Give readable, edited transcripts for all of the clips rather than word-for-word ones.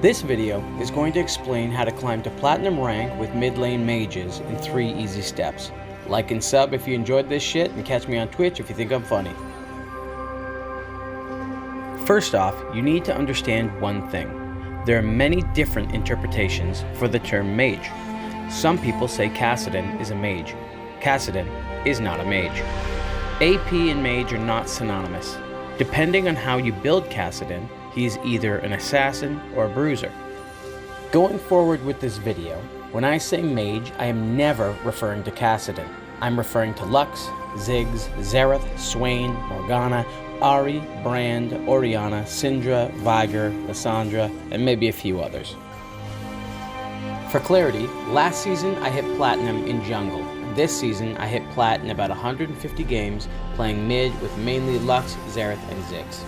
This video is going to explain how to climb to Platinum rank with mid lane mages in 3 easy steps. Like and sub if you enjoyed this shit, and catch me on Twitch if you think I'm funny. First off, you need to understand one thing. There are many different interpretations for the term mage. Some people say Kassadin is a mage. Kassadin is not a mage. AP and mage are not synonymous. Depending on how you build Kassadin, he is either an assassin or a bruiser. Going forward with this video, when I say mage, I am never referring to Kassadin. I'm referring to Lux, Ziggs, Xerath, Swain, Morgana, Ahri, Brand, Orianna, Syndra, Veigar, Lissandra, and maybe a few others. For clarity, last season I hit Platinum in jungle. This season I hit Plat in about 150 games, playing mid with mainly Lux, Xerath, and Ziggs.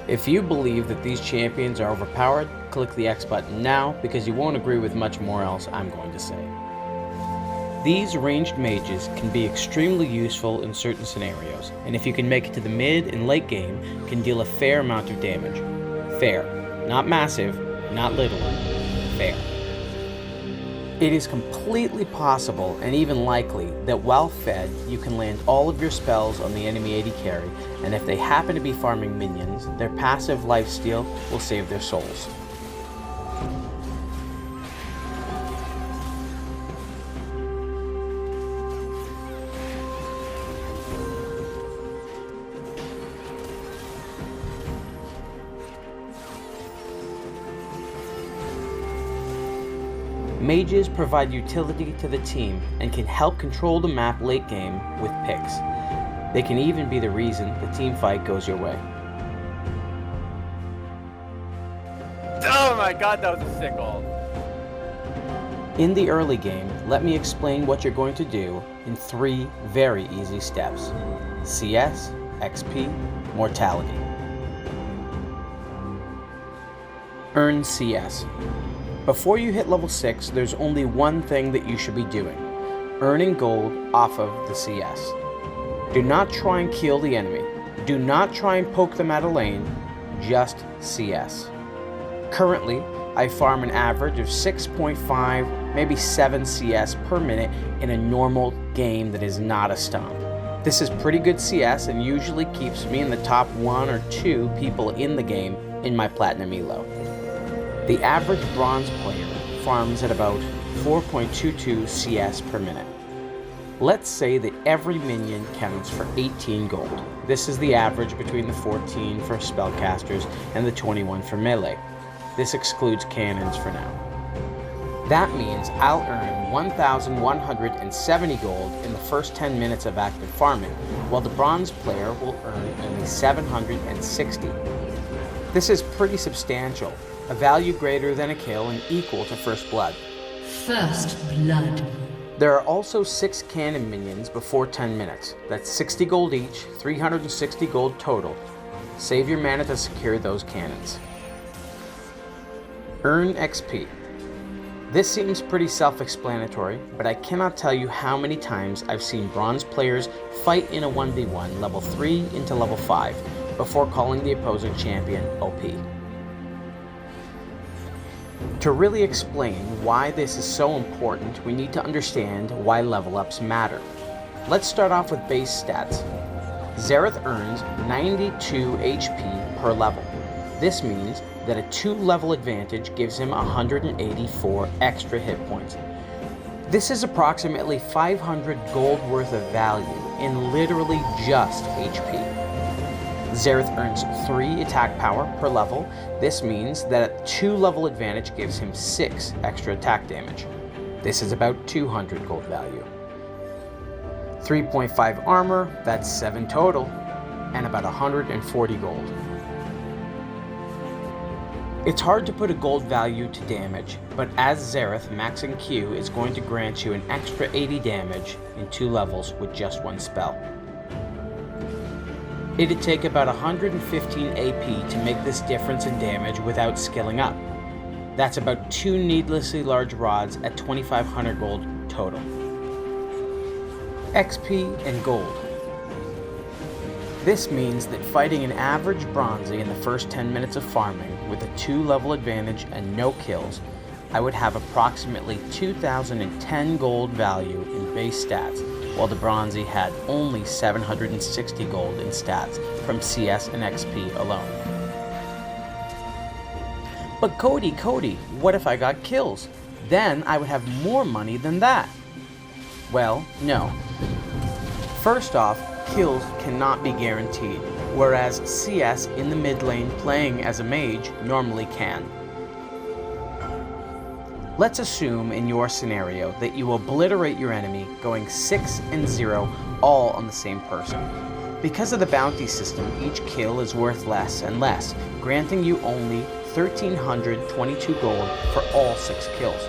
If you believe that these champions are overpowered, click the X button now because you won't agree with much more else I'm going to say. These ranged mages can be extremely useful in certain scenarios, and if you can make it to the mid and late game, can deal a fair amount of damage. Fair. Not massive, not little. Fair. It is completely possible and even likely that while fed, you can land all of your spells on the enemy AD carry, and if they happen to be farming minions, their passive lifesteal will save their souls. Mages provide utility to the team and can help control the map late game with picks. They can even be the reason the team fight goes your way. Oh my god, that was a sick ult. In the early game, let me explain what you're going to do in 3 very easy steps. CS, XP, Mortality. Earn CS. Before you hit level 6, there's only one thing that you should be doing: earning gold off of the CS. Do not try and kill the enemy. Do not try and poke them out of lane, just CS. Currently, I farm an average of 6.5, maybe 7 CS per minute in a normal game that is not a stomp. This is pretty good CS and usually keeps me in the top 1 or 2 people in the game in my Platinum Elo. The average bronze player farms at about 4.22 CS per minute. Let's say that every minion counts for 18 gold. This is the average between the 14 for spellcasters and the 21 for melee. This excludes cannons for now. That means I'll earn 1,170 gold in the first 10 minutes of active farming, while the bronze player will earn only 760. This is pretty substantial. A value greater than a kill and equal to first blood. First blood. There are also 6 cannon minions before 10 minutes. That's 60 gold each, 360 gold total. Save your mana to secure those cannons. Earn XP. This seems pretty self-explanatory, but I cannot tell you how many times I've seen bronze players fight in a 1v1 level 3 into level 5 before calling the opposing champion OP. To really explain why this is so important, we need to understand why level ups matter. Let's start off with base stats. Xerath earns 92 HP per level. This means that a 2 level advantage gives him 184 extra hit points. This is approximately 500 gold worth of value in literally just HP. Xerath earns 3 attack power per level. This means that a 2 level advantage gives him 6 extra attack damage. This is about 200 gold value. 3.5 armor, that's 7 total, and about 140 gold. It's hard to put a gold value to damage, but as Xerath, maxing Q is going to grant you an extra 80 damage in 2 levels with just 1 spell. It'd take about 115 AP to make this difference in damage without skilling up. That's about 2 needlessly large rods at 2,500 gold total. XP and gold. This means that fighting an average bronzy in the first 10 minutes of farming with a 2-level advantage and no kills, I would have approximately 2,010 gold value in base stats, while the Bronzy had only 760 gold in stats from CS and XP alone. But Cody, what if I got kills? Then I would have more money than that. Well, no. First off, kills cannot be guaranteed, whereas CS in the mid lane playing as a mage normally can. Let's assume in your scenario that you obliterate your enemy going 6-0 all on the same person. Because of the bounty system, each kill is worth less and less, granting you only 1,322 gold for all 6 kills.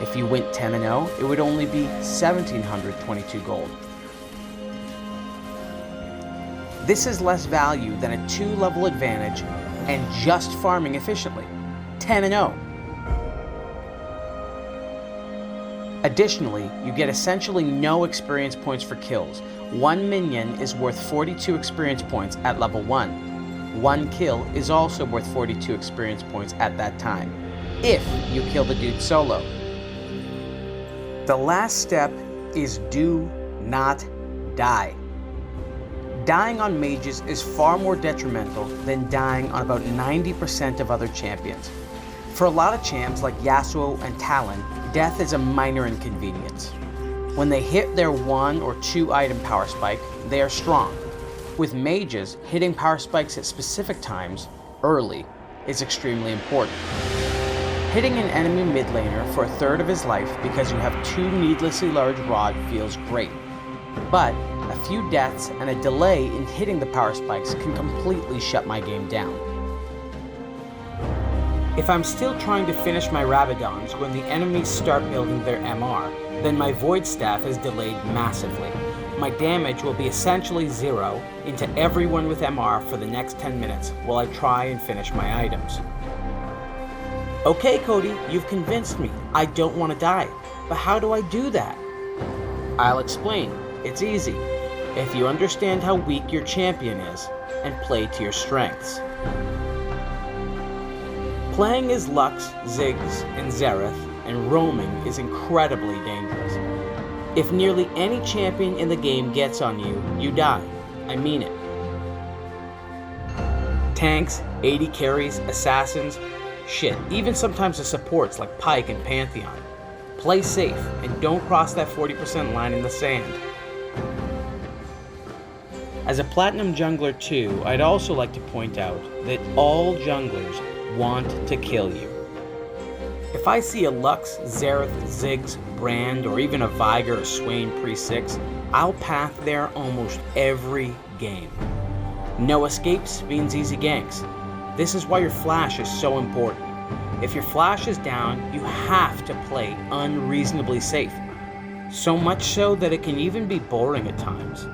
If you went 10-0, it would only be 1,722 gold. This is less value than a 2-level advantage and just farming efficiently, 10-0. Additionally, you get essentially no experience points for kills. 1 minion is worth 42 experience points at level 1. 1 kill is also worth 42 experience points at that time, if you kill the dude solo. The last step is do not die. Dying on mages is far more detrimental than dying on about 90% of other champions. For a lot of champs like Yasuo and Talon, death is a minor inconvenience. When they hit their 1 or 2 item power spike, they are strong. With mages, hitting power spikes at specific times, early, is extremely important. Hitting an enemy mid laner for a third of his life because you have 2 needlessly large rod feels great. But a few deaths and a delay in hitting the power spikes can completely shut my game down. If I'm still trying to finish my Rabadons when the enemies start building their MR, then my Void Staff is delayed massively. My damage will be essentially 0 into everyone with MR for the next 10 minutes while I try and finish my items. Okay, Cody, you've convinced me. I don't want to die. But how do I do that? I'll explain. It's easy. If you understand how weak your champion is and play to your strengths. Playing as Lux, Ziggs, and Xerath and roaming is incredibly dangerous. If nearly any champion in the game gets on you, you die. I mean it. Tanks, AD carries, assassins, shit, even sometimes the supports like Pyke and Pantheon. Play safe and don't cross that 40% line in the sand. As a Platinum jungler too, I'd also like to point out that all junglers want to kill you. If I see a Lux, Xerath, Ziggs, Brand, or even a Viger or Swain pre-6, I'll path there almost every game. No escapes means easy ganks. This is why your flash is so important. If your flash is down, you have to play unreasonably safe. So much so that it can even be boring at times.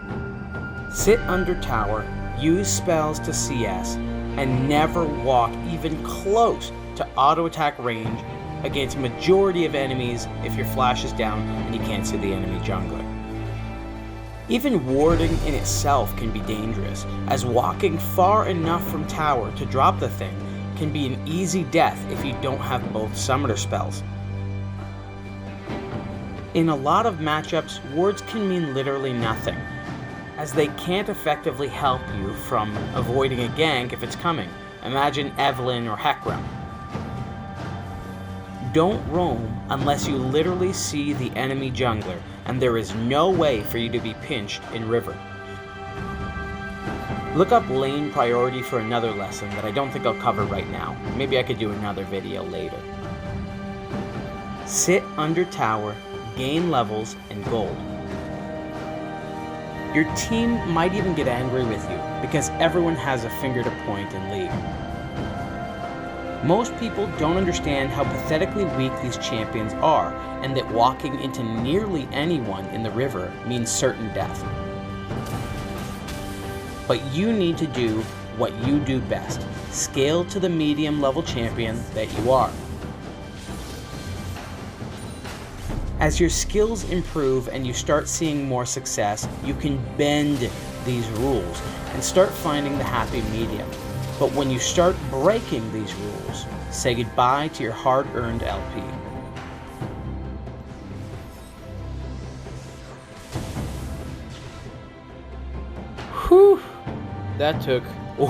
Sit under tower, use spells to CS, and never walk even close to auto attack range against majority of enemies if your flash is down and you can't see the enemy jungler. Even warding in itself can be dangerous, as walking far enough from tower to drop the thing can be an easy death if you don't have both summoner spells. In a lot of matchups, wards can mean literally nothing, as they can't effectively help you from avoiding a gank if it's coming. Imagine Evelynn or Hecarim. Don't roam unless you literally see the enemy jungler, and there is no way for you to be pinched in river. Look up lane priority for another lesson that I don't think I'll cover right now. Maybe I could do another video later. Sit under tower, gain levels, and gold. Your team might even get angry with you, because everyone has a finger to point in League. Most people don't understand how pathetically weak these champions are, and that walking into nearly anyone in the river means certain death. But you need to do what you do best. Scale to the medium level champion that you are. As your skills improve and you start seeing more success, you can bend these rules and start finding the happy medium. But when you start breaking these rules, say goodbye to your hard-earned LP. Whew, that took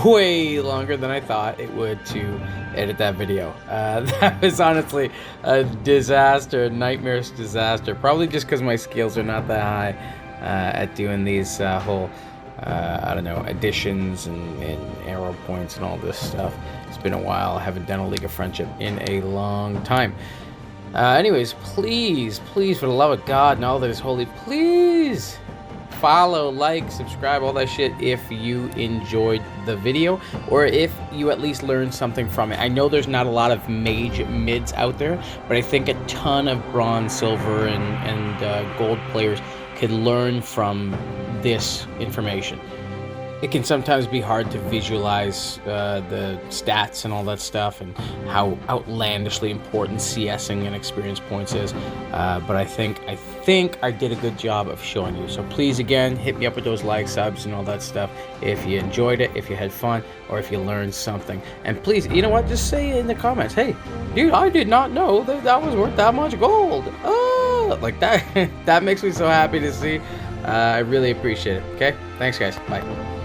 way longer than I thought it would to edit that video. That was honestly a disaster, a nightmarish disaster. Probably just because my skills are not that high at doing these whole, I don't know, additions and arrow points and all this stuff. It's been a while. I haven't done a League of Friendship in a long time. Anyways, please, for the love of God and all that is holy, please follow, like, subscribe, all that shit if you enjoyed the video, or if you at least learned something from it. I know there's not a lot of mage mids out there, but I think a ton of bronze, silver, and gold players could learn from this information. It can sometimes be hard to visualize the stats and all that stuff and how outlandishly important CSing and experience points is, but I think I did a good job of showing you. So please, again, hit me up with those likes, subs, and all that stuff if you enjoyed it, if you had fun, or if you learned something. And please, you know what, just say in the comments, hey, dude, I did not know that was worth that much gold. Oh, like that. That makes me so happy to see. I really appreciate it. Okay, thanks guys, bye.